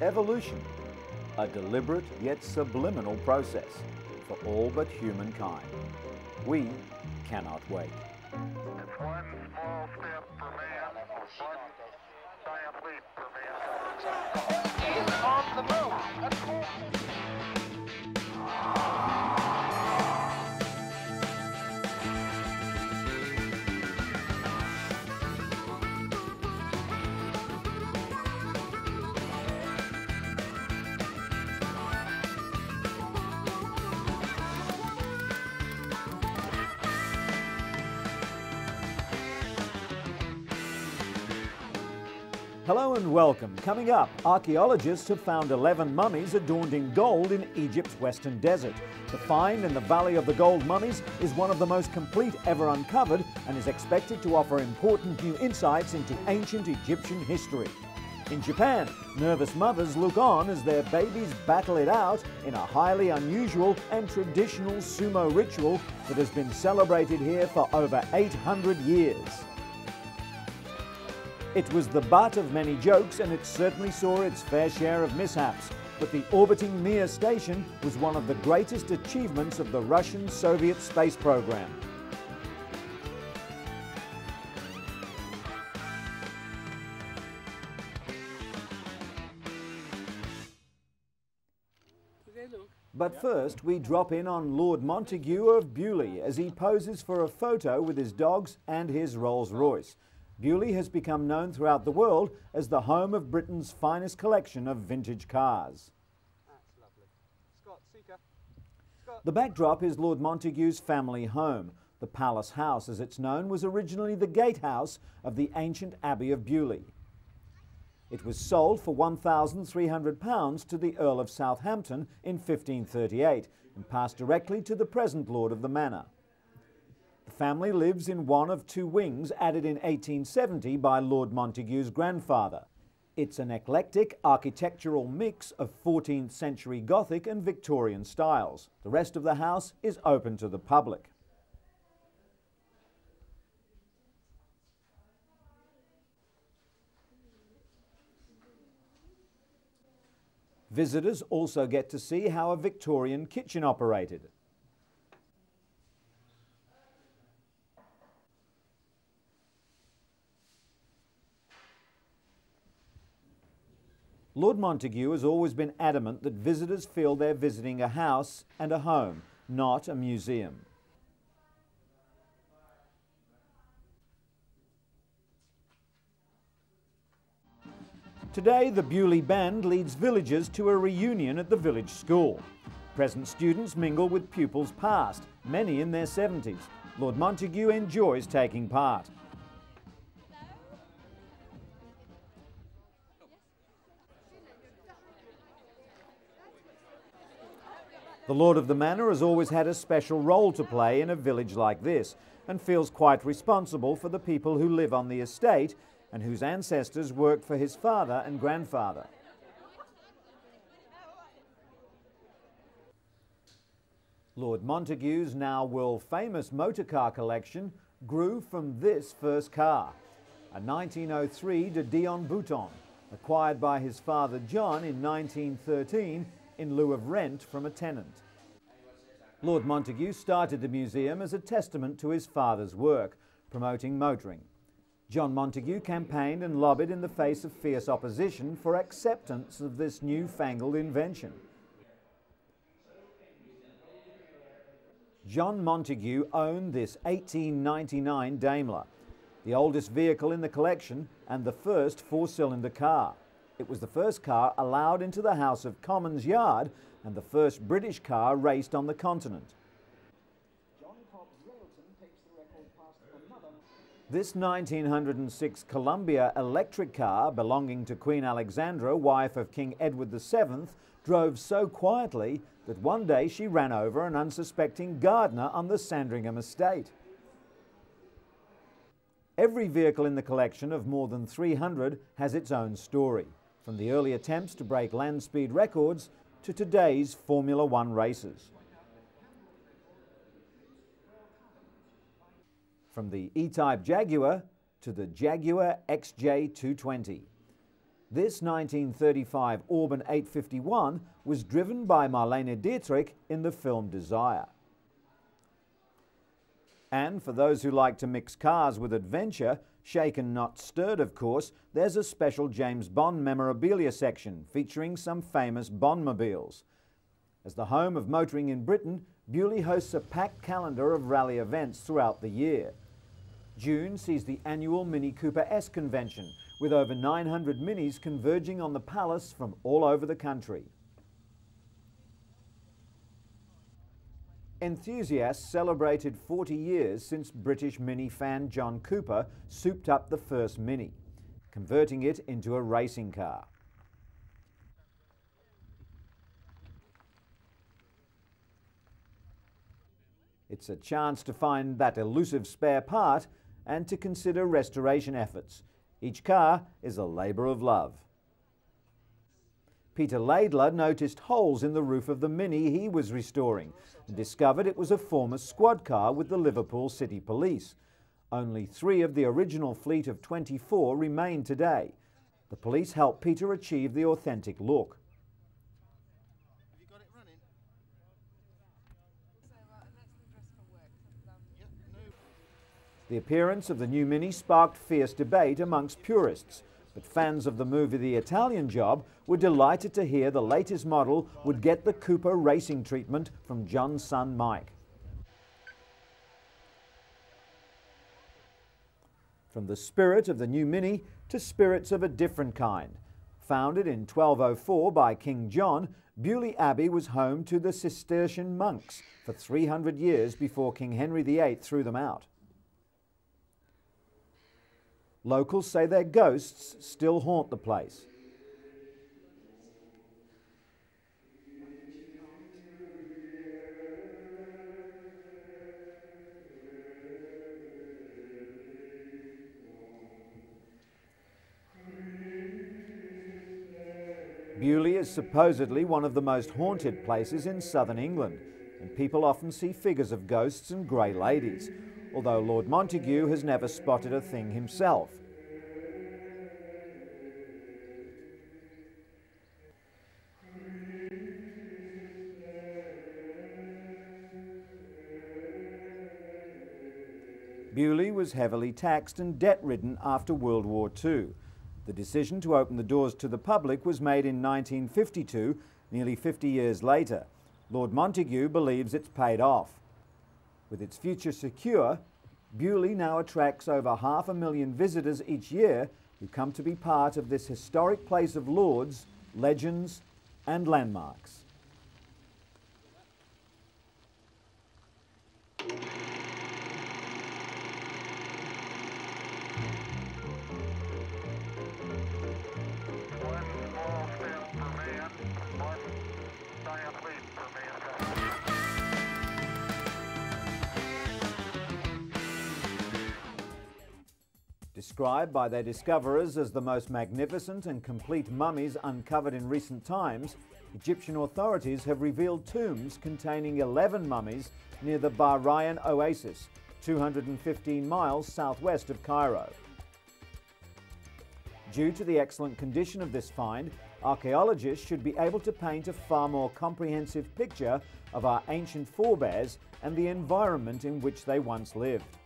evolution, a deliberate yet subliminal process for all but humankind. We cannot wait. It's one small step for man, one giant leap for mankind. He's on the move. That's cool. Hello and welcome. Coming up, archaeologists have found 11 mummies adorned in gold in Egypt's western desert. The find in the Valley of the Gold Mummies is one of the most complete ever uncovered and is expected to offer important new insights into ancient Egyptian history. In Japan, nervous mothers look on as their babies battle it out in a highly unusual and traditional sumo ritual that has been celebrated here for over 800 years. It was the butt of many jokes and it certainly saw its fair share of mishaps, but the orbiting Mir station was one of the greatest achievements of the Russian-Soviet space program. But first, we drop in on Lord Montagu of Beaulieu as he poses for a photo with his dogs and his Rolls-Royce. Beaulieu has become known throughout the world as the home of Britain's finest collection of vintage cars. That's lovely. Scott, Seeker. Scott. The backdrop is Lord Montagu's family home. The Palace House, as it's known, was originally the gatehouse of the ancient Abbey of Beaulieu. It was sold for £1,300 to the Earl of Southampton in 1538 and passed directly to the present Lord of the Manor. The family lives in one of two wings added in 1870 by Lord Montagu's grandfather. It's an eclectic architectural mix of 14th century Gothic and Victorian styles. The rest of the house is open to the public. Visitors also get to see how a Victorian kitchen operated. Lord Montagu has always been adamant that visitors feel they're visiting a house and a home, not a museum. Today, the Beaulieu Band leads villagers to a reunion at the village school. Present students mingle with pupils past, many in their 70s. Lord Montagu enjoys taking part. The Lord of the Manor has always had a special role to play in a village like this and feels quite responsible for the people who live on the estate and whose ancestors worked for his father and grandfather. Lord Montagu's now world-famous motor car collection grew from this first car, a 1903 de Dion Bouton, acquired by his father John in 1913 in lieu of rent from a tenant. Lord Montagu started the museum as a testament to his father's work, promoting motoring. John Montagu campaigned and lobbied in the face of fierce opposition for acceptance of this newfangled invention. John Montagu owned this 1899 Daimler, the oldest vehicle in the collection and the first four-cylinder car. It was the first car allowed into the House of Commons yard and the first British car raced on the continent. This 1906 Columbia electric car, belonging to Queen Alexandra, wife of King Edward VII, drove so quietly that one day she ran over an unsuspecting gardener on the Sandringham estate. Every vehicle in the collection of more than 300 has its own story, from the early attempts to break land speed records to today's Formula One races. From the E-Type Jaguar to the Jaguar XJ220. This 1935 Auburn 851 was driven by Marlene Dietrich in the film Desire. And for those who like to mix cars with adventure, shaken not stirred of course, there's a special James Bond memorabilia section featuring some famous Bondmobiles. As the home of motoring in Britain, Beaulieu hosts a packed calendar of rally events throughout the year. June sees the annual Mini Cooper S convention, with over 900 Minis converging on the palace from all over the country. Enthusiasts celebrated 40 years since British Mini fan John Cooper souped up the first Mini, converting it into a racing car. It's a chance to find that elusive spare part and to consider restoration efforts. Each car is a labour of love. Peter Laidler noticed holes in the roof of the Mini he was restoring and discovered it was a former squad car with the Liverpool City Police. Only 3 of the original fleet of 24 remain today. The police helped Peter achieve the authentic look. Have you got it running? The appearance of the new Mini sparked fierce debate amongst purists, but fans of the movie The Italian Job were delighted to hear the latest model would get the Cooper racing treatment from John's son Mike. From the spirit of the new Mini to spirits of a different kind. Founded in 1204 by King John, Beaulieu Abbey was home to the Cistercian monks for 300 years before King Henry VIII threw them out. Locals say their ghosts still haunt the place. Beaulieu is supposedly one of the most haunted places in southern England, and people often see figures of ghosts and grey ladies, although Lord Montagu has never spotted a thing himself. Beaulieu was heavily taxed and debt-ridden after World War II. The decision to open the doors to the public was made in 1952, nearly 50 years later. Lord Montagu believes it's paid off. With its future secure, Beaulieu now attracts over 500,000 visitors each year who come to be part of this historic place of lords, legends and landmarks. One small step for man, one giant leap for mankind. Described by their discoverers as the most magnificent and complete mummies uncovered in recent times, Egyptian authorities have revealed tombs containing 11 mummies near the Bahrain Oasis, 215 miles southwest of Cairo. Due to the excellent condition of this find, archaeologists should be able to paint a far more comprehensive picture of our ancient forebears and the environment in which they once lived.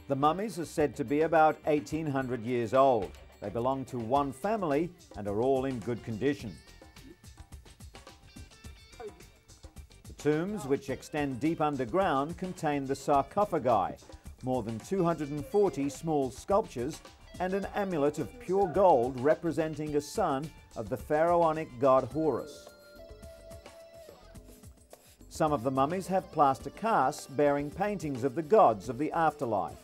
The mummies are said to be about 1,800 years old. They belong to one family and are all in good condition. The tombs, which extend deep underground, contain the sarcophagi, more than 240 small sculptures, and an amulet of pure gold representing a son of the pharaonic god Horus. Some of the mummies have plaster casts bearing paintings of the gods of the afterlife.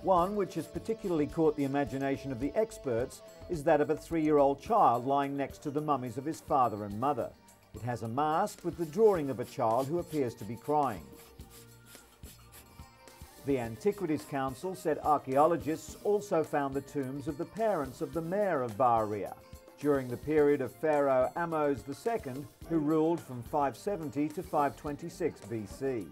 One which has particularly caught the imagination of the experts is that of a 3-year-old child lying next to the mummies of his father and mother. It has a mask with the drawing of a child who appears to be crying. The Antiquities Council said archaeologists also found the tombs of the parents of the mayor of Bahria during the period of Pharaoh Ahmose II, who ruled from 570 to 526 BC.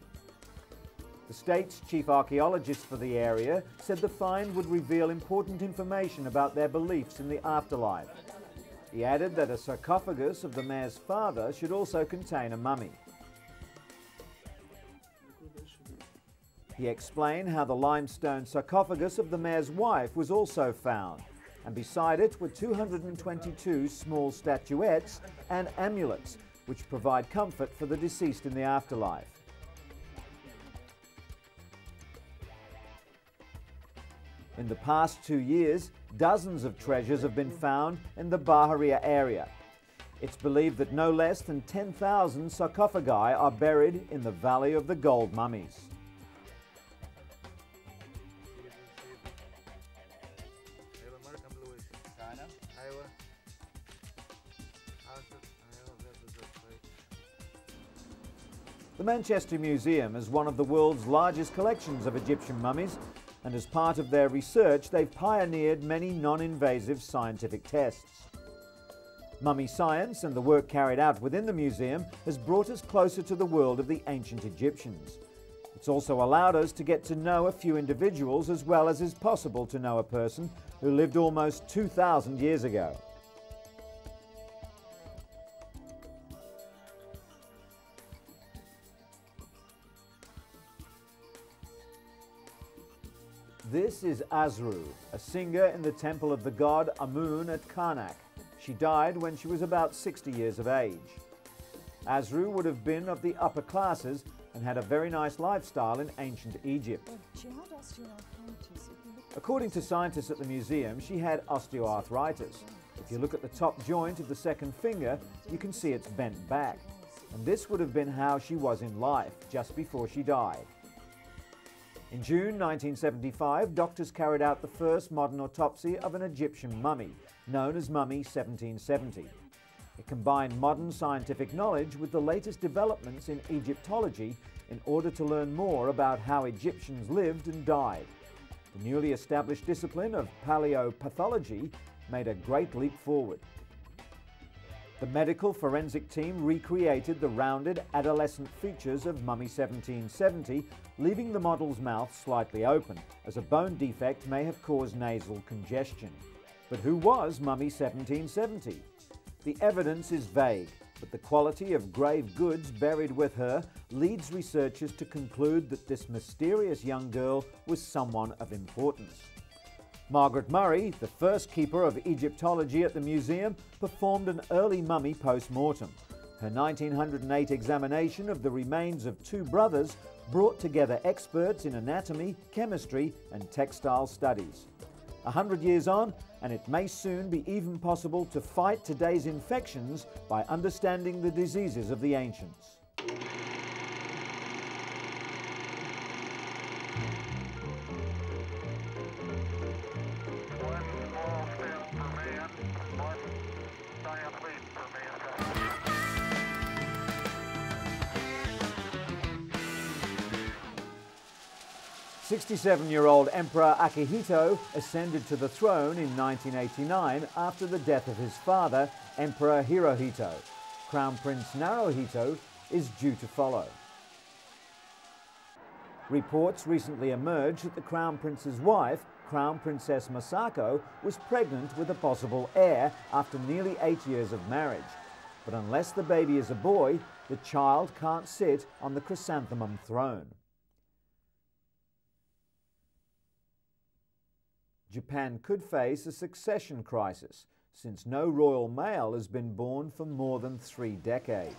The state's chief archaeologist for the area said the find would reveal important information about their beliefs in the afterlife. He added that a sarcophagus of the mayor's father should also contain a mummy. He explained how the limestone sarcophagus of the mayor's wife was also found, and beside it were 222 small statuettes and amulets, which provide comfort for the deceased in the afterlife. In the past 2 years, dozens of treasures have been found in the Baharia area. It's believed that no less than 10,000 sarcophagi are buried in the Valley of the Gold Mummies. The Manchester Museum is one of the world's largest collections of Egyptian mummies, and as part of their research, they've pioneered many non-invasive scientific tests. Mummy science and the work carried out within the museum has brought us closer to the world of the ancient Egyptians. It's also allowed us to get to know a few individuals as well as is possible to know a person who lived almost 2,000 years ago. This is Asru, a singer in the temple of the god Amun at Karnak. She died when she was about 60 years of age. Asru would have been of the upper classes and had a very nice lifestyle in ancient Egypt. According to scientists at the museum, she had osteoarthritis. If you look at the top joint of the second finger, you can see it's bent back. And this would have been how she was in life, just before she died. In June 1975, doctors carried out the first modern autopsy of an Egyptian mummy, known as Mummy 1770. It combined modern scientific knowledge with the latest developments in Egyptology in order to learn more about how Egyptians lived and died. The newly established discipline of paleopathology made a great leap forward. The medical forensic team recreated the rounded adolescent features of Mummy 1770, leaving the model's mouth slightly open, as a bone defect may have caused nasal congestion. But who was Mummy 1770? The evidence is vague, but the quality of grave goods buried with her leads researchers to conclude that this mysterious young girl was someone of importance. Margaret Murray, the first keeper of Egyptology at the museum, performed an early mummy post-mortem. Her 1908 examination of the remains of two brothers brought together experts in anatomy, chemistry and textile studies. 100 years on, and it may soon be even possible to fight today's infections by understanding the diseases of the ancients. One small step for man, one giant leap for mankind. 67-year-old Emperor Akihito ascended to the throne in 1989 after the death of his father, Emperor Hirohito. Crown Prince Naruhito is due to follow. Reports recently emerged that the Crown Prince's wife, Crown Princess Masako, was pregnant with a possible heir after nearly 8 years of marriage. But unless the baby is a boy, the child can't sit on the chrysanthemum throne. Japan could face a succession crisis, since no royal male has been born for more than 3 decades.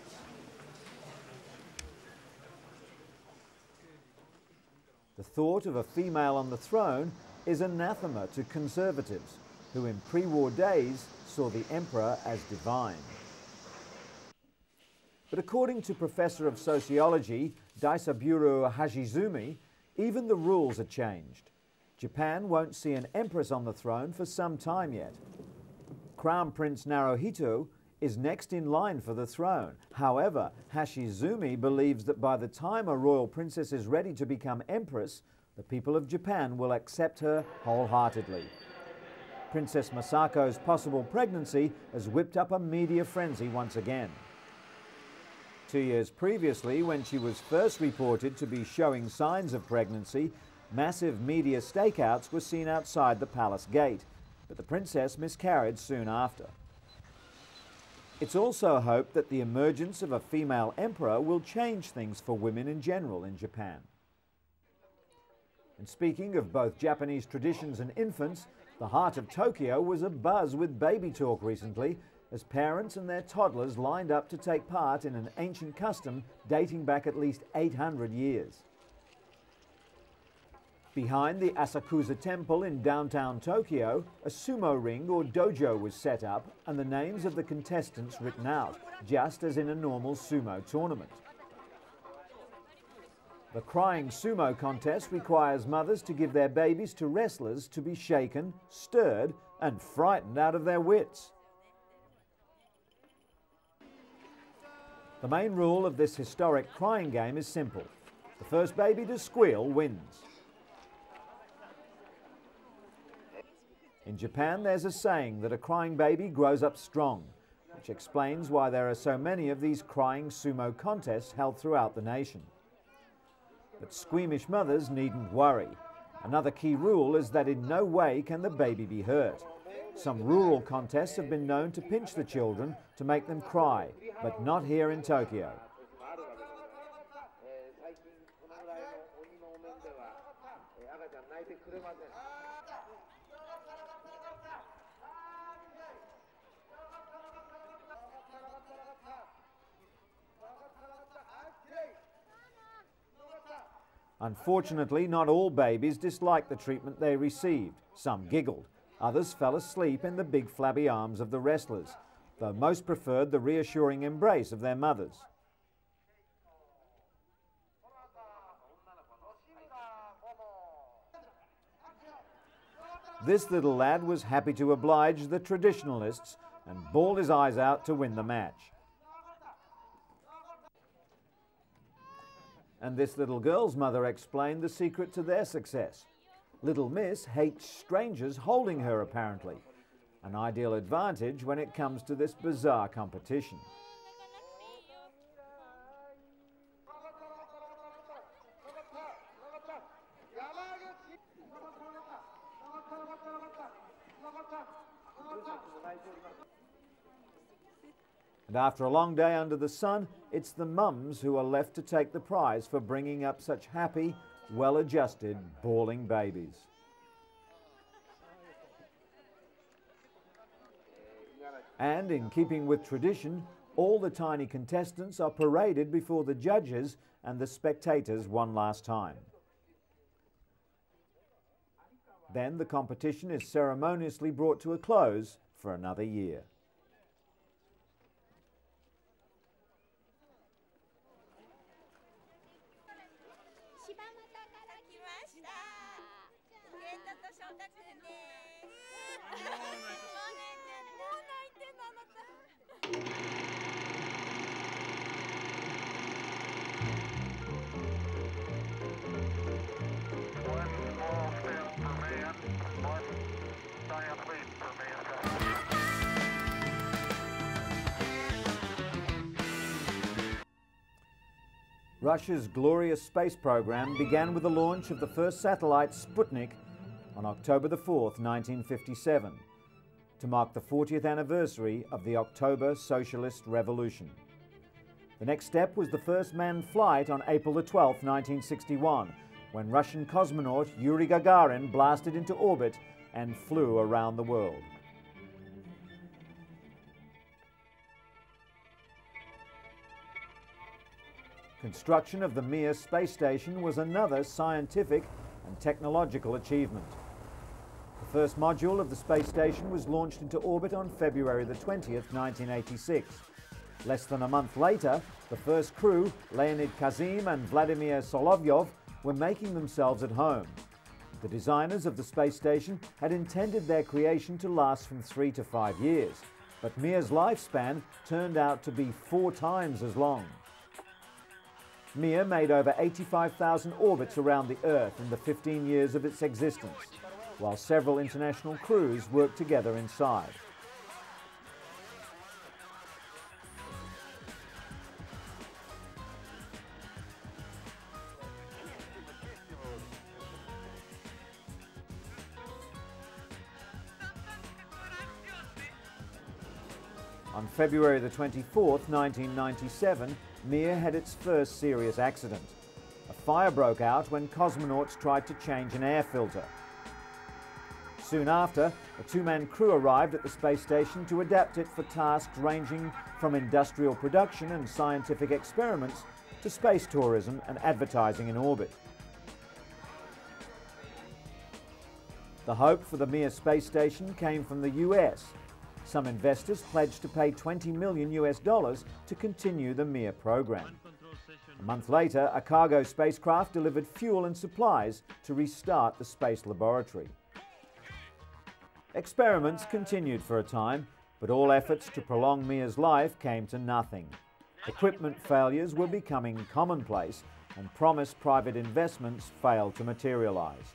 The thought of a female on the throne is anathema to conservatives, who in pre-war days saw the emperor as divine. But according to Professor of Sociology Daisaburo Hashizumi, even the rules are changed. Japan won't see an empress on the throne for some time yet. Crown Prince Naruhito is next in line for the throne. However, Hashizumi believes that by the time a royal princess is ready to become empress, the people of Japan will accept her wholeheartedly. Princess Masako's possible pregnancy has whipped up a media frenzy once again. 2 years previously, when she was first reported to be showing signs of pregnancy, massive media stakeouts were seen outside the palace gate, but the princess miscarried soon after. It's also hoped that the emergence of a female emperor will change things for women in general in Japan. And speaking of both Japanese traditions and infants, the heart of Tokyo was abuzz with baby talk recently, as parents and their toddlers lined up to take part in an ancient custom dating back at least 800 years. Behind the Asakusa Temple in downtown Tokyo, a sumo ring or dojo was set up and the names of the contestants written out, just as in a normal sumo tournament. The crying sumo contest requires mothers to give their babies to wrestlers to be shaken, stirred, and frightened out of their wits. The main rule of this historic crying game is simple. The first baby to squeal wins. In Japan, there's a saying that a crying baby grows up strong, which explains why there are so many of these crying sumo contests held throughout the nation. But squeamish mothers needn't worry. Another key rule is that in no way can the baby be hurt. Some rural contests have been known to pinch the children to make them cry, but not here in Tokyo. Unfortunately, not all babies disliked the treatment they received. Some giggled. Others fell asleep in the big flabby arms of the wrestlers, though most preferred the reassuring embrace of their mothers. This little lad was happy to oblige the traditionalists and bawled his eyes out to win the match. And this little girl's mother explained the secret to their success. Little Miss hates strangers holding her, apparently, an ideal advantage when it comes to this bizarre competition. And after a long day under the sun, it's the mums who are left to take the prize for bringing up such happy, well-adjusted, bawling babies. And in keeping with tradition, all the tiny contestants are paraded before the judges and the spectators one last time. Then the competition is ceremoniously brought to a close for another year. One small step for man, one giant leap for mankind. Russia's glorious space program began with the launch of the first satellite, Sputnik, on October the 4th, 1957, to mark the 40th anniversary of the October Socialist Revolution. The next step was the first manned flight on April the 12th, 1961, when Russian cosmonaut Yuri Gagarin blasted into orbit and flew around the world. Construction of the Mir space station was another scientific and technological achievement. The first module of the space station was launched into orbit on February the 20th, 1986. Less than a month later, the first crew, Leonid Kazim and Vladimir Solovyov, were making themselves at home. The designers of the space station had intended their creation to last from 3 to 5 years, but Mir's lifespan turned out to be 4 times as long. Mir made over 85,000 orbits around the Earth in the 15 years of its existence, while several international crews worked together inside. On February the 24th, 1997, Mir had its first serious accident. A fire broke out when cosmonauts tried to change an air filter. Soon after, a two-man crew arrived at the space station to adapt it for tasks ranging from industrial production and scientific experiments to space tourism and advertising in orbit. The hope for the Mir space station came from the US. Some investors pledged to pay $20 million to continue the Mir program. A month later, a cargo spacecraft delivered fuel and supplies to restart the space laboratory. Experiments continued for a time, but all efforts to prolong Mir's life came to nothing. Equipment failures were becoming commonplace, and promised private investments failed to materialize.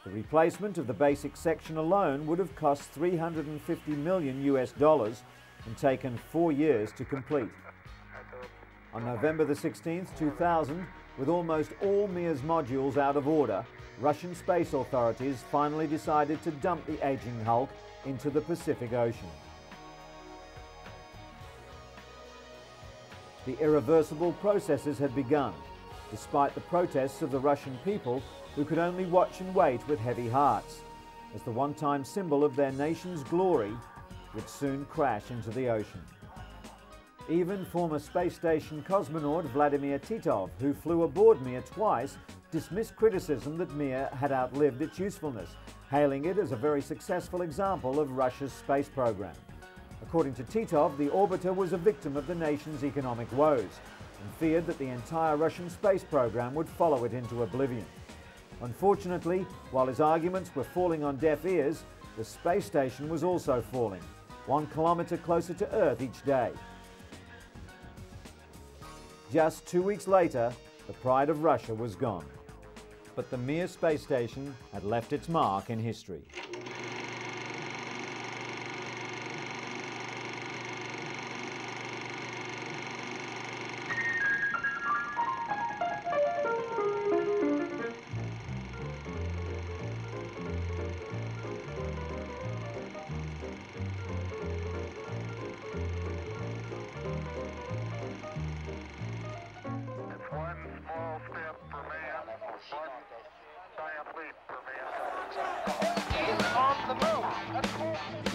The replacement of the basic section alone would have cost $350 million and taken 4 years to complete. On November the 16th, 2000, with almost all Mir's modules out of order, Russian space authorities finally decided to dump the aging hulk into the Pacific Ocean. The irreversible processes had begun, despite the protests of the Russian people, who could only watch and wait with heavy hearts, as the one-time symbol of their nation's glory would soon crash into the ocean. Even former space station cosmonaut Vladimir Titov, who flew aboard Mir twice, dismissed criticism that Mir had outlived its usefulness, hailing it as a very successful example of Russia's space program. According to Titov, the orbiter was a victim of the nation's economic woes and feared that the entire Russian space program would follow it into oblivion. Unfortunately, while his arguments were falling on deaf ears, the space station was also falling, 1 kilometre closer to Earth each day. Just 2 weeks later, the pride of Russia was gone. But the Mir space station had left its mark in history. One small step for man, one giant leap for mankind. He's on the move. That's cool.